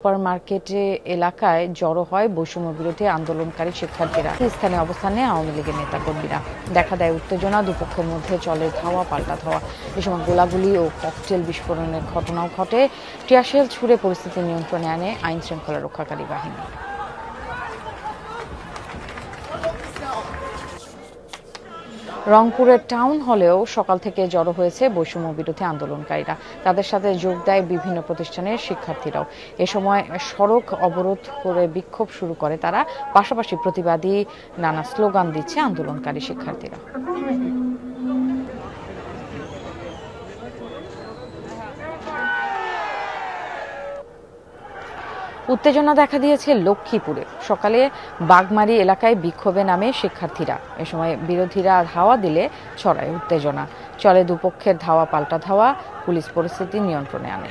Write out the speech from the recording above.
সুপারমার্কেটে এলাকায় জড়ো হয় বৈষম্য বিরোধী আন্দোলনকারী শিক্ষার্থীরা। স্থানে অবস্থান নেয় আওয়ামী লীগের নেতাকর্মীরা। দেখা দেয় উত্তেজনা, দুপক্ষের মধ্যে চলে ধাওয়া পাল্টা ধাওয়া। এ সময় গোলাগুলি ও ককটেল বিস্ফোরণের ঘটনাও ঘটে। টিয়ারশেল ছুড়ে পরিস্থিতি নিয়ন্ত্রণে আনে আইন শৃঙ্খলা রক্ষাকারী বাহিনী। রংপুরের টাউন হলেও সকাল থেকে জড়ো হয়েছে বৈষম্য বিরোধী আন্দোলনকারীরা। তাদের সাথে যোগ দেয় বিভিন্ন প্রতিষ্ঠানের শিক্ষার্থীরাও। এ সময় সড়ক অবরোধ করে বিক্ষোভ শুরু করে তারা। পাশাপাশি প্রতিবাদী নানা স্লোগান দিচ্ছে আন্দোলনকারী শিক্ষার্থীরা। উত্তেজনা দেখা দিয়েছে লক্ষ্মীপুরে। সকালে বাগমারি এলাকায় বিক্ষোভে নামে শিক্ষার্থীরা। এ সময় বিরোধীরা ধাওয়া দিলে ছড়ায় উত্তেজনা। চলে দুপক্ষের ধাওয়া পাল্টা ধাওয়া। পুলিশ পরিস্থিতি নিয়ন্ত্রণে আনে।